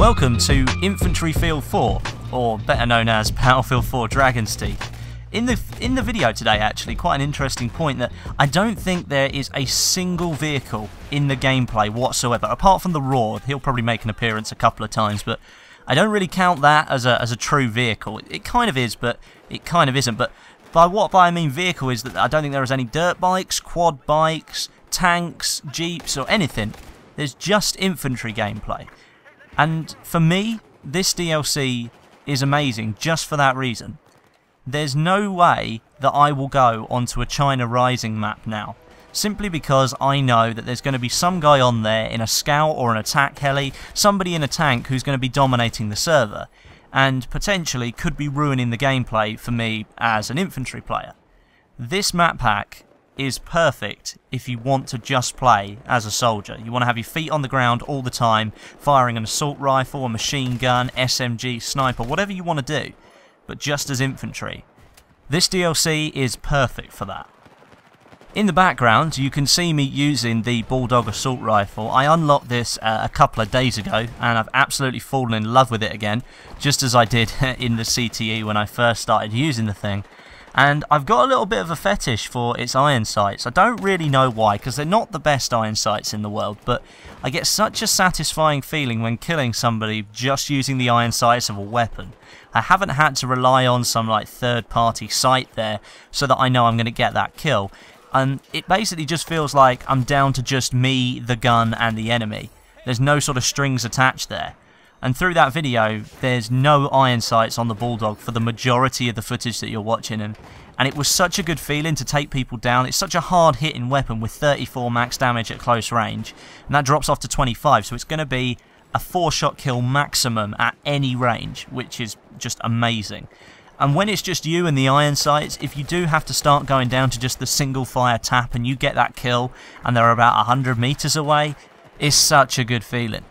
Welcome to Infantryfield 4, or better known as Battlefield 4 Dragon's Teeth. In the video today, actually, quite an interesting point that I don't think there is a single vehicle in the gameplay whatsoever, apart from the Roar. He'll probably make an appearance a couple of times, but I don't really count that as a true vehicle. It kind of is, but it kind of isn't. But by I mean vehicle is that I don't think there is any dirt bikes, quad bikes, tanks, jeeps, or anything. There's just infantry gameplay. And for me, this DLC is amazing just for that reason. There's no way that I will go onto a China Rising map now, simply because I know that there's going to be some guy on there in a scout or an attack heli, somebody in a tank who's going to be dominating the server, and potentially could be ruining the gameplay for me as an infantry player. This map pack is perfect if you want to just play as a soldier. You want to have your feet on the ground all the time, firing an assault rifle, a machine gun, SMG, sniper, whatever you want to do, but just as infantry. This DLC is perfect for that. In the background, you can see me using the Bulldog assault rifle. I unlocked this a couple of days ago, and I've absolutely fallen in love with it again, just as I did in the CTE when I first started using the thing. And I've got a little bit of a fetish for its iron sights. I don't really know why, because they're not the best iron sights in the world, but I get such a satisfying feeling when killing somebody just using the iron sights of a weapon. I haven't had to rely on some like third-party sight there so that I know I'm going to get that kill. And it basically just feels like I'm down to just me, the gun, and the enemy. There's no sort of strings attached there. And through that video, there's no iron sights on the Bulldog for the majority of the footage that you're watching, and it was such a good feeling to take people down. It's such a hard-hitting weapon with 34 max damage at close range, and that drops off to 25, so it's going to be a 4-shot kill maximum at any range, which is just amazing. And when it's just you and the iron sights, if you do have to start going down to just the single fire tap and you get that kill and they're about 100 meters away, it's such a good feeling.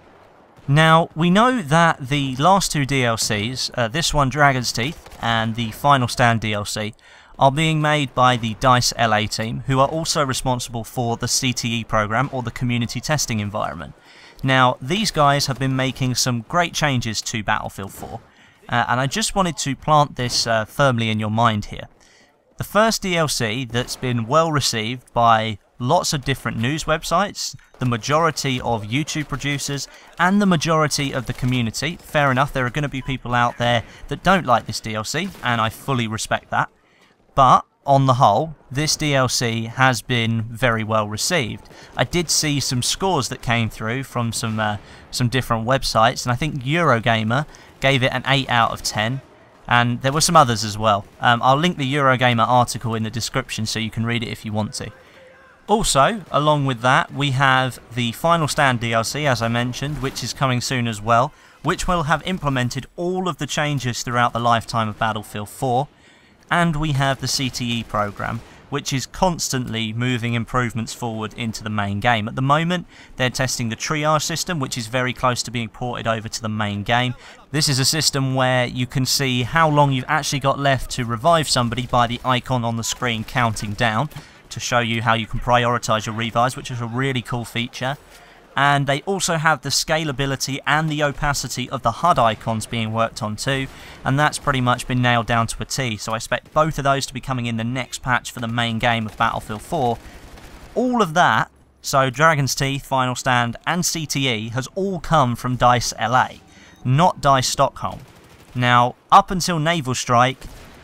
Now, we know that the last two DLCs, this one Dragon's Teeth and the Final Stand DLC, are being made by the DICE LA team, who are also responsible for the CTE program, or the community testing environment. Now, these guys have been making some great changes to Battlefield 4, and I just wanted to plant this firmly in your mind here. The first DLC that's been well received by lots of different news websites, the majority of YouTube producers, and the majority of the community. Fair enough, there are going to be people out there that don't like this DLC, and I fully respect that. But, on the whole, this DLC has been very well received. I did see some scores that came through from some different websites, and I think Eurogamer gave it an 8 out of 10. And there were some others as well. I'll link the Eurogamer article in the description so you can read it if you want to. Also, along with that, we have the Final Stand DLC, as I mentioned, which is coming soon as well, which will have implemented all of the changes throughout the lifetime of Battlefield 4. And we have the CTE program, which is constantly moving improvements forward into the main game. At the moment, they're testing the triage system, which is very close to being ported over to the main game. This is a system where you can see how long you've actually got left to revive somebody by the icon on the screen counting down, to show you how you can prioritise your revives, which is a really cool feature. And they also have the scalability and the opacity of the HUD icons being worked on too, and that's pretty much been nailed down to a T, so I expect both of those to be coming in the next patch for the main game of Battlefield 4. All of that, so Dragon's Teeth, Final Stand and CTE, has all come from DICE LA, not DICE Stockholm. Now, up until Naval Strike,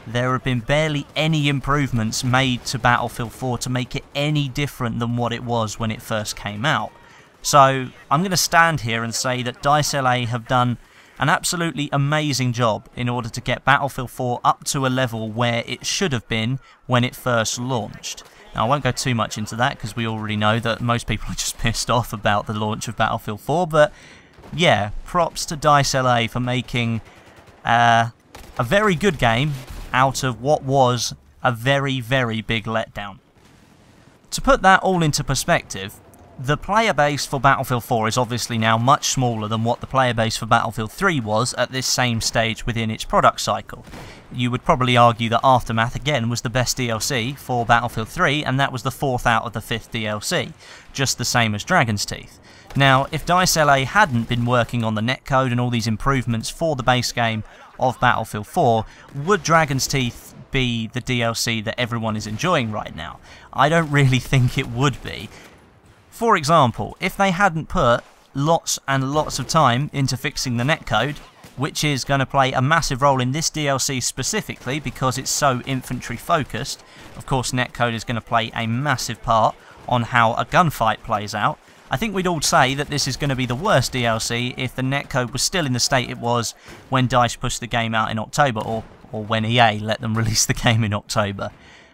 there have been barely any improvements made to Battlefield 4 to make it any different than what it was when it first came out. So, I'm going to stand here and say that DICE LA have done an absolutely amazing job in order to get Battlefield 4 up to a level where it should have been when it first launched. Now, I won't go too much into that because we already know that most people are just pissed off about the launch of Battlefield 4, but yeah, props to DICE LA for making a very good game out of what was a very, very big letdown. To put that all into perspective, the player base for Battlefield 4 is obviously now much smaller than what the player base for Battlefield 3 was at this same stage within its product cycle. You would probably argue that Aftermath again was the best DLC for Battlefield 3, and that was the 4th out of the 5th DLC, just the same as Dragon's Teeth. Now, if DICE LA hadn't been working on the netcode and all these improvements for the base game of Battlefield 4, would Dragon's Teeth be the DLC that everyone is enjoying right now? I don't really think it would be. For example, if they hadn't put lots and lots of time into fixing the netcode, which is going to play a massive role in this DLC specifically because it's so infantry focused. Of course, netcode is going to play a massive part on how a gunfight plays out. I think we'd all say that this is going to be the worst DLC if the netcode was still in the state it was when DICE pushed the game out in October, or when EA let them release the game in October.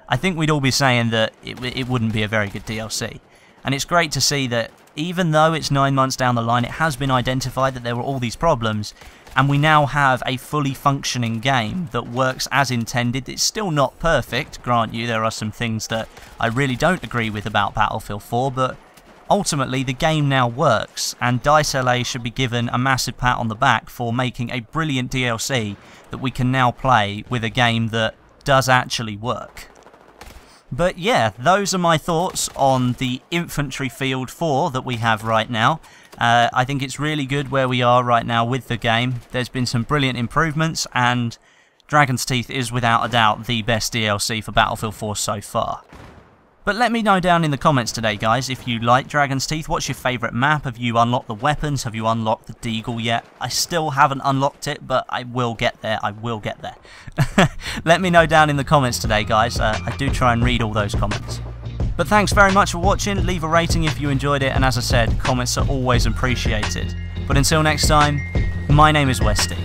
I think we'd all be saying that it wouldn't be a very good DLC. And it's great to see that even though it's 9 months down the line, it has been identified that there were all these problems, and we now have a fully functioning game that works as intended. It's still not perfect, grant you, there are some things that I really don't agree with about Battlefield 4, but ultimately the game now works, and DICE LA should be given a massive pat on the back for making a brilliant DLC that we can now play with a game that does actually work. But yeah, those are my thoughts on the Infantry Field 4 that we have right now. I think it's really good where we are right now with the game. There's been some brilliant improvements, and Dragon's Teeth is without a doubt the best DLC for Battlefield 4 so far. But let me know down in the comments today, guys, if you like Dragon's Teeth. What's your favourite map? Have you unlocked the weapons? Have you unlocked the Deagle yet? I still haven't unlocked it, but I will get there. I will get there. Let me know down in the comments today, guys. I do try and read all those comments. But thanks very much for watching. Leave a rating if you enjoyed it, and as I said, comments are always appreciated. But until next time, my name is Westy,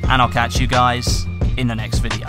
and I'll catch you guys in the next video.